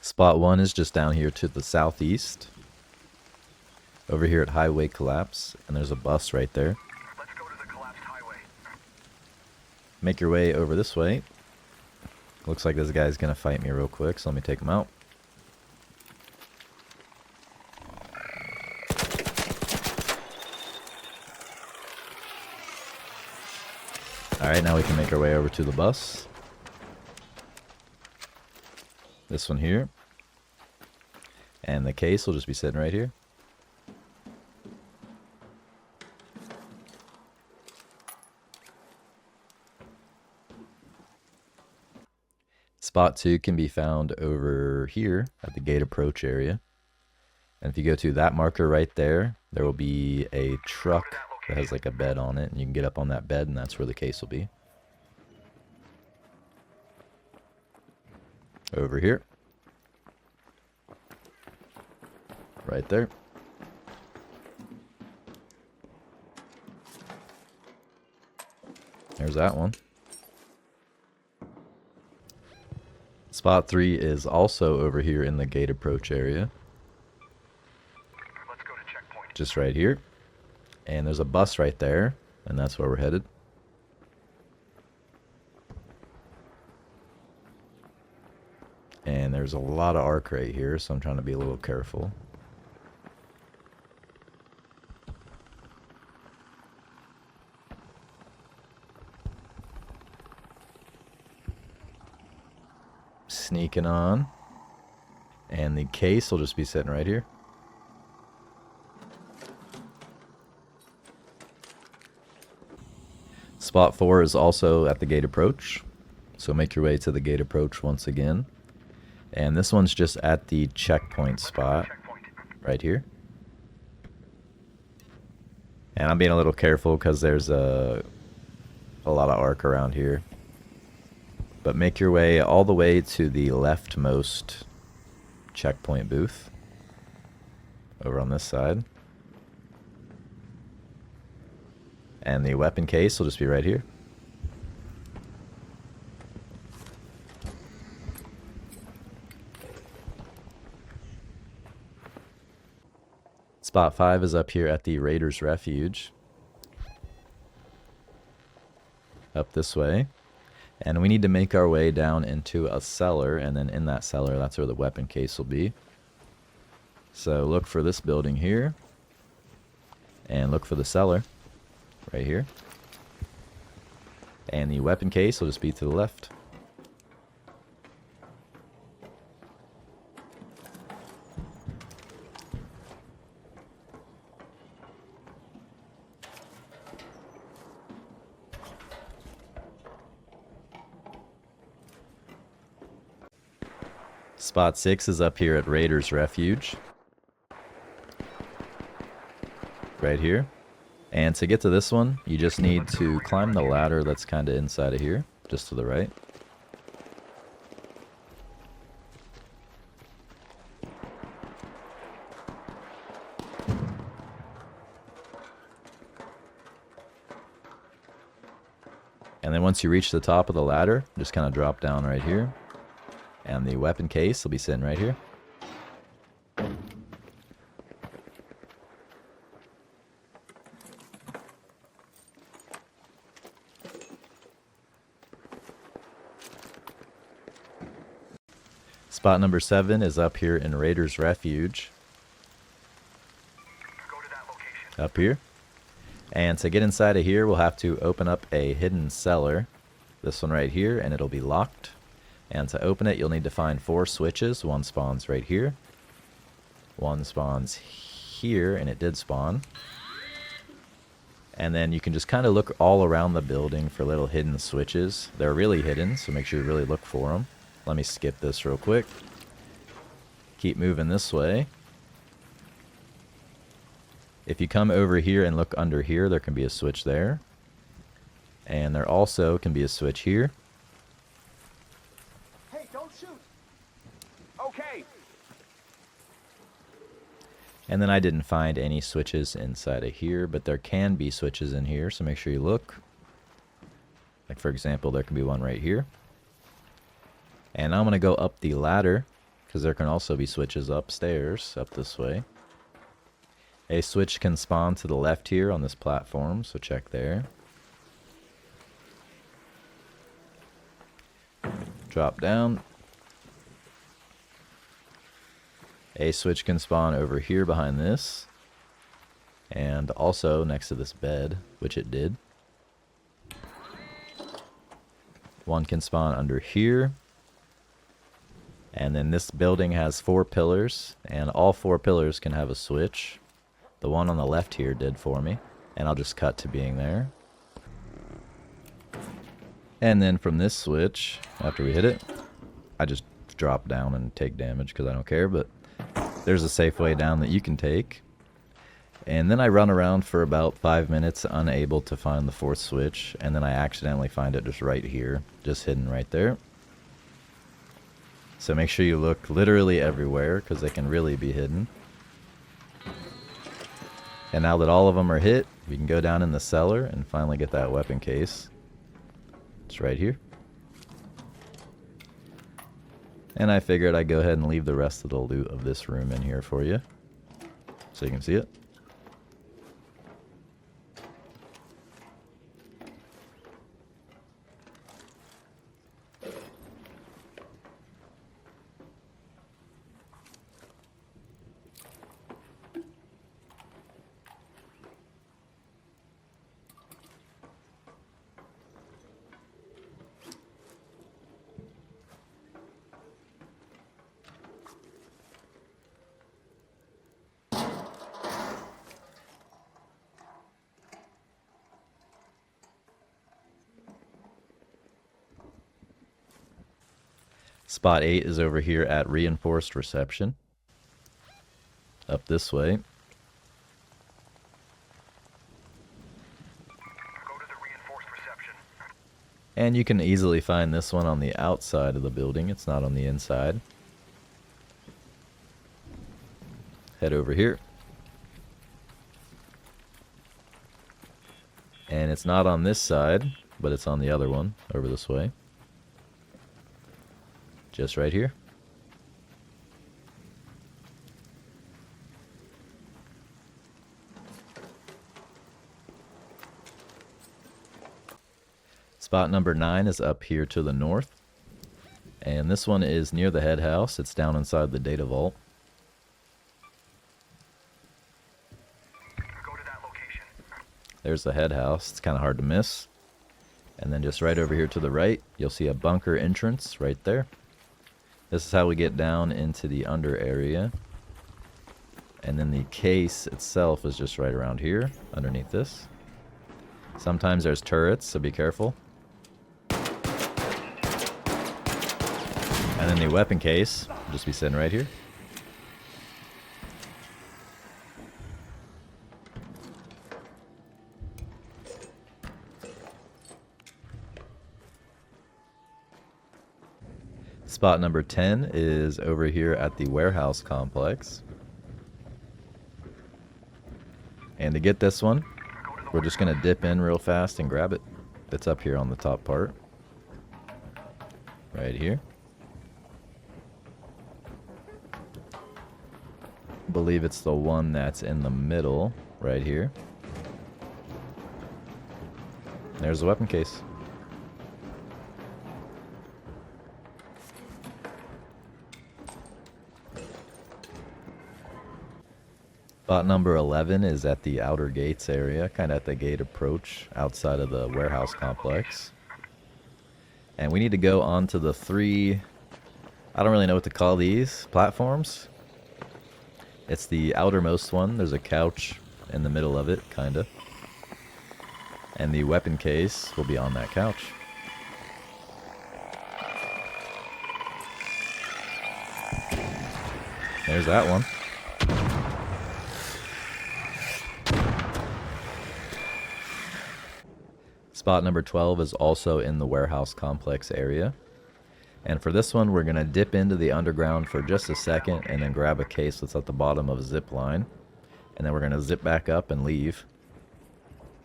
Spot 1 is just down here to the southeast. Over here at Highway Collapse, and there's a bus right there. Let's go to the collapsed highway. Make your way over this way. Looks like this guy's gonna fight me real quick, so let me take him out. Alright, now we can make our way over to the bus. This one here. And the case will just be sitting right here. Spot 2 can be found over here at the gate approach area. And if you go to that marker right there, there will be a truck that has like a bed on it, and you can get up on that bed, and that's where the case will be. Over here. Right there. There's that one. Spot 3 is also over here in the gate approach area. Let's go to checkpoint. Just right here. And there's a bus right there, and that's where we're headed. And there's a lot of arc right here, so I'm trying to be a little careful. Sneaking on. And the case will just be sitting right here. Spot 4 is also at the gate approach. So make your way to the gate approach once again. And this one's just at the checkpoint spot. Right here. And I'm being a little careful because there's a lot of arc around here. But make your way all the way to the leftmost checkpoint booth. Over on this side. And the weapon case will just be right here. Spot 5 is up here at the Raiders Refuge. Up this way. And we need to make our way down into a cellar, and then in that cellar, that's where the weapon case will be. So look for this building here. And look for the cellar. Right here. And the weapon case will just be to the left. Spot 6 is up here at Raiders Refuge. Right here. And to get to this one, you just need to climb the ladder that's kind of inside of here, just to the right. And then once you reach the top of the ladder, just kind of drop down right here. And the weapon case will be sitting right here. Spot number 7 is up here in Raiders Refuge. Go to that location. Up here. And to get inside of here, we'll have to open up a hidden cellar. This one right here, and it'll be locked. And to open it, you'll need to find 4 switches. One spawns right here. One spawns here, and it did spawn. And then you can just kind of look all around the building for little hidden switches. They're really hidden, so make sure you really look for them. Let me skip this real quick. Keep moving this way. If you come over here and look under here, there can be a switch there. And there also can be a switch here. Hey, don't shoot. Okay. And then I didn't find any switches inside of here, but there can be switches in here, so make sure you look. Like for example, there can be one right here. And I'm going to go up the ladder, because because there can also be switches upstairs, up this way. A switch can spawn to the left here on this platform, so check there. Drop down. A switch can spawn over here behind this, and also next to this bed, which it did. One can spawn under here. And then this building has 4 pillars, and all 4 pillars can have a switch. The one on the left here did for me, and I'll just cut to being there. And then from this switch, after we hit it, I just drop down and take damage because I don't care, but there's a safe way down that you can take. And then I run around for about 5 minutes unable to find the 4th switch, and then I accidentally find it just right here, just hidden right there. So make sure you look literally everywhere because they can really be hidden. And now that all of them are hit, we can go down in the cellar and finally get that weapon case. It's right here. And I figured I'd go ahead and leave the rest of the loot of this room in here for you, so you can see it. Spot 8 is over here at reinforced reception. Up this way. Go to the reinforced reception. And you can easily find this one on the outside of the building. It's not on the inside. Head over here. And it's not on this side, but it's on the other one, over this way. Just right here. Spot number 9 is up here to the north. And this one is near the head house. It's down inside the data vault. Go to that location. There's the head house. It's kind of hard to miss. And then just right over here to the right, you'll see a bunker entrance right there. This is how we get down into the under area. And then the case itself is just right around here, underneath this. Sometimes there's turrets, so be careful. And then the weapon case will just be sitting right here. Spot number 10 is over here at the warehouse complex. And to get this one, we're just going to dip in real fast and grab it. It's up here on the top part. Right here. I believe it's the one that's in the middle, right here. There's the weapon case. Spot number 11 is at the outer gates area, kind of at the gate approach outside of the warehouse complex. And we need to go onto the 3, I don't really know what to call these, platforms. It's the outermost one. There's a couch in the middle of it, kind of. And the weapon case will be on that couch. There's that one. Spot number 12 is also in the warehouse complex area. And for this one, we're going to dip into the underground for just a second and then grab a case that's at the bottom of a zip line. And then we're going to zip back up and leave.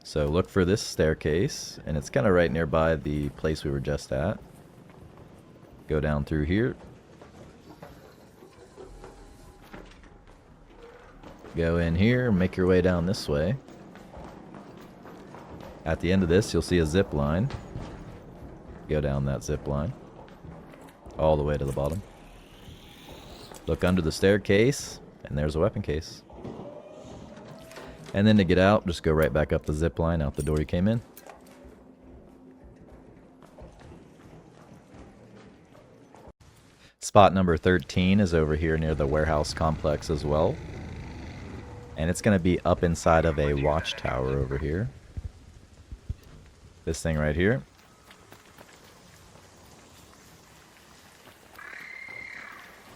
So look for this staircase, and it's kind of right nearby the place we were just at. Go down through here. Go in here, make your way down this way. At the end of this, you'll see a zip line. Go down that zip line all the way to the bottom. Look under the staircase, and there's a weapon case. And then to get out, just go right back up the zip line out the door you came in. Spot number 13 is over here near the warehouse complex as well. And it's going to be up inside of a watchtower over here. This thing right here.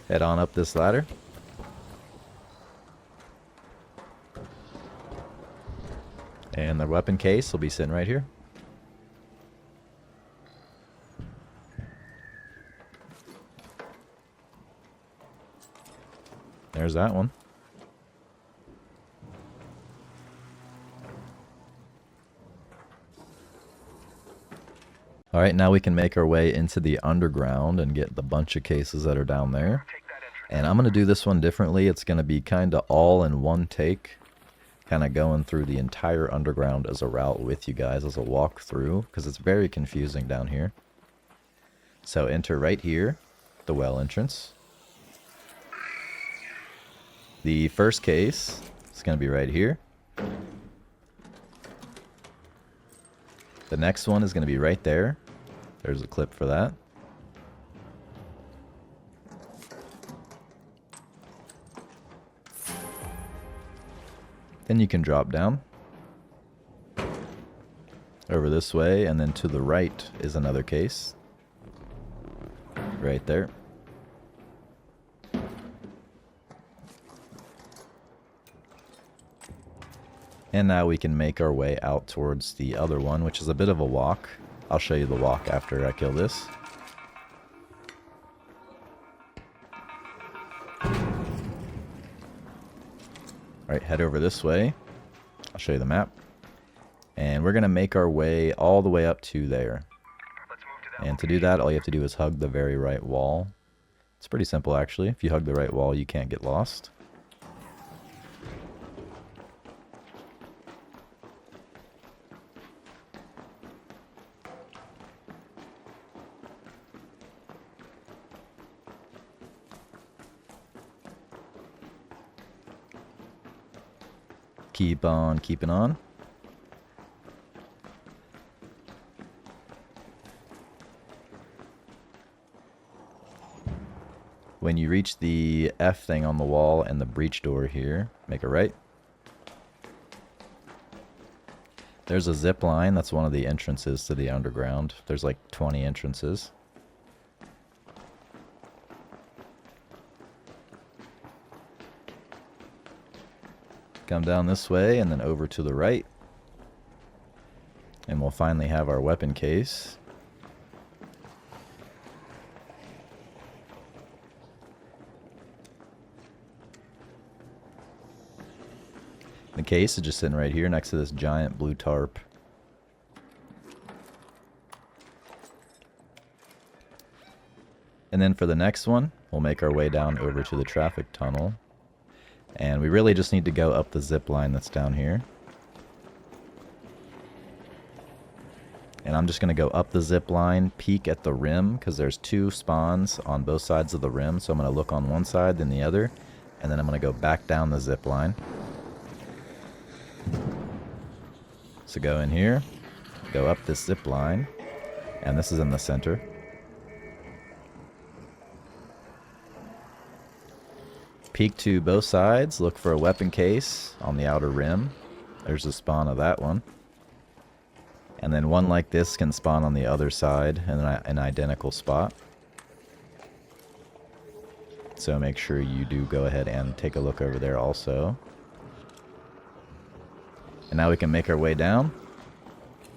Head on up this ladder. And the weapon case will be sitting right here. There's that one. Alright, now we can make our way into the underground and get the bunch of cases that are down there. And I'm going to do this one differently. It's going to be kind of all in one take. Kind of going through the entire underground as a route with you guys as a walkthrough, because it's very confusing down here. So enter right here, the well entrance. The first case is going to be right here. The next one is going to be right there. There's a clip for that. Then you can drop down over this way, and then to the right is another case. Right there. And now we can make our way out towards the other one, which is a bit of a walk. I'll show you the walk after I kill this. Alright, head over this way. I'll show you the map. And we're going to make our way all the way up to there. And to do that, all you have to do is hug the very right wall. It's pretty simple, actually. If you hug the right wall, you can't get lost. Keep on keeping on. When you reach the F thing on the wall and the breach door here, make a right. There's a zip line. That's one of the entrances to the underground. There's like 20 entrances. Come down this way and then over to the right. And we'll finally have our weapon case. The case is just sitting right here next to this giant blue tarp. And then for the next one, we'll make our way down over to the traffic tunnel. And we really just need to go up the zip line that's down here. And I'm just going to go up the zip line, peek at the rim, because there's two spawns on both sides of the rim. So I'm going to look on one side, then the other. And then I'm going to go back down the zip line. So go in here, go up this zip line, and this is in the center. Peek to both sides, look for a weapon case on the outer rim. There's the spawn of that one. And then one like this can spawn on the other side in an identical spot. So make sure you do go ahead and take a look over there also. And now we can make our way down.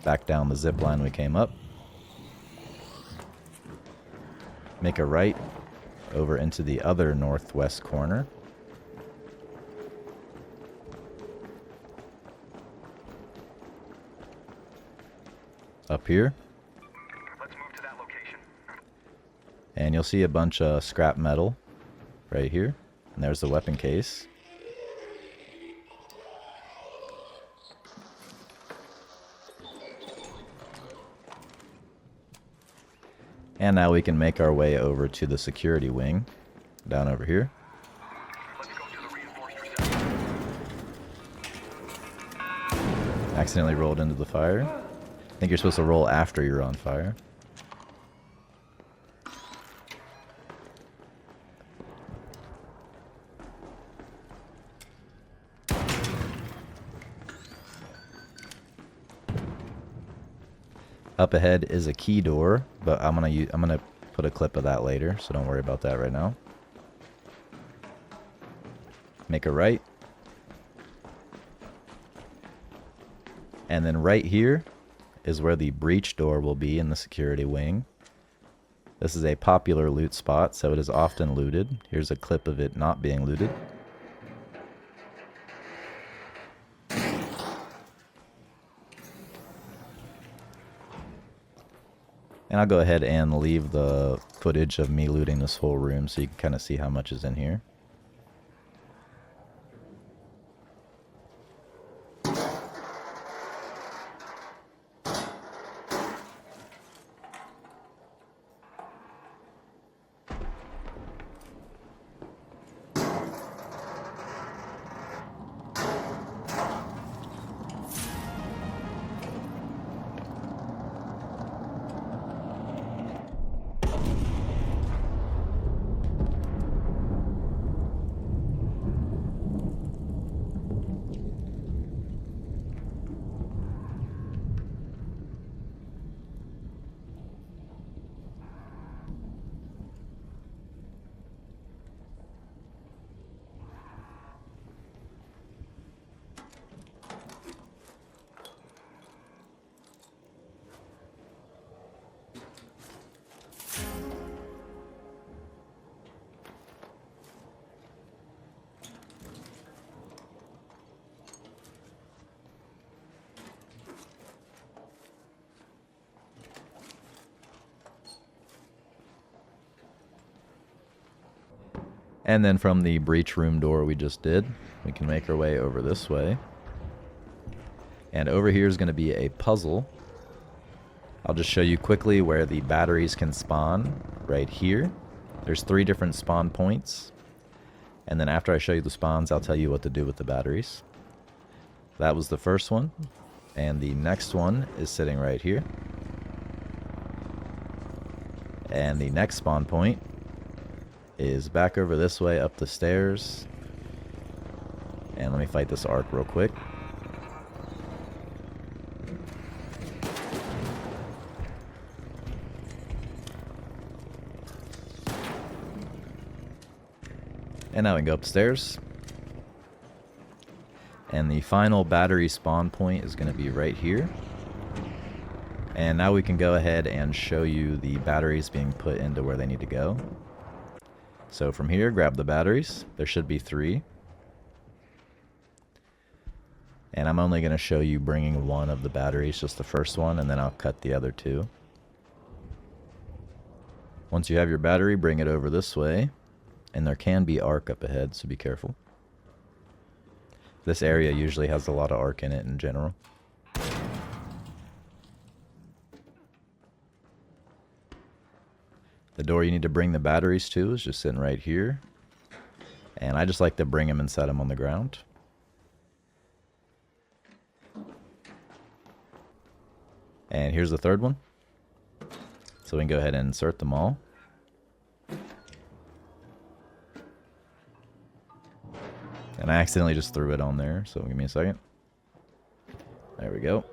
Back down the zip line we came up. Make a right over into the other northwest corner. Up here. Let's move to that location. And you'll see a bunch of scrap metal right here. And there's the weapon case. And now we can make our way over to the security wing. Down over here. Let's go to the reinforced reception. Accidentally rolled into the fire. I think you're supposed to roll after you're on fire. Up ahead is a key door, but I'm gonna put a clip of that later, so don't worry about that right now. Make a right. And then right here is where the breach door will be in the security wing. This is a popular loot spot, so it is often looted. Here's a clip of it not being looted. And I'll go ahead and leave the footage of me looting this whole room so you can kind of see how much is in here. And then from the breach room door we just did, we can make our way over this way. And over here is going to be a puzzle. I'll just show you quickly where the batteries can spawn right here. There's 3 different spawn points. And then after I show you the spawns, I'll tell you what to do with the batteries. That was the first one. And the next one is sitting right here. And the next spawn point is back over this way up the stairs. And let me fight this arc real quick. And now we can go upstairs. And the final battery spawn point is going to be right here. And now we can go ahead and show you the batteries being put into where they need to go. So from here, grab the batteries. There should be 3. And I'm only going to show you bringing one of the batteries, just the first one, and then I'll cut the other 2. Once you have your battery, bring it over this way. And there can be arc up ahead, so be careful. This area usually has a lot of arc in it in general. The door you need to bring the batteries to is just sitting right here. And I just like to bring them and set them on the ground. And here's the third one. So we can go ahead and insert them all. And I accidentally just threw it on there, so give me a second. There we go.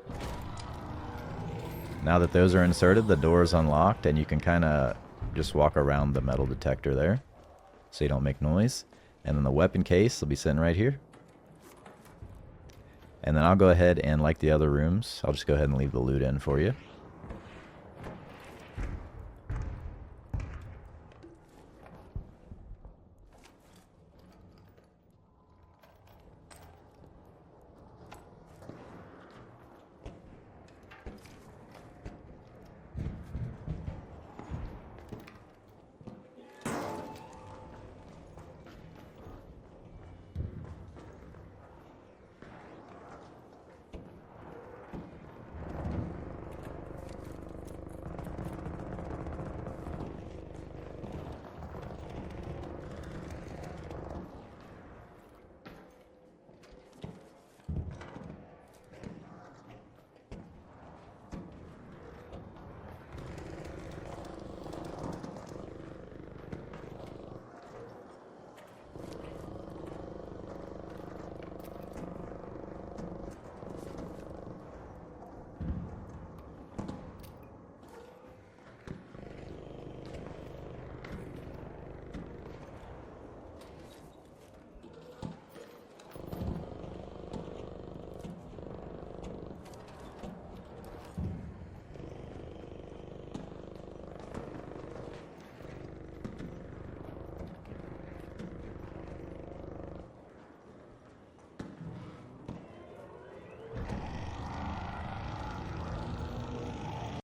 Now that those are inserted, the door is unlocked, and you can kind of just walk around the metal detector there so you don't make noise. And then the weapon case will be sitting right here. And then I'll go ahead and, like the other rooms, I'll just go ahead and leave the loot in for you.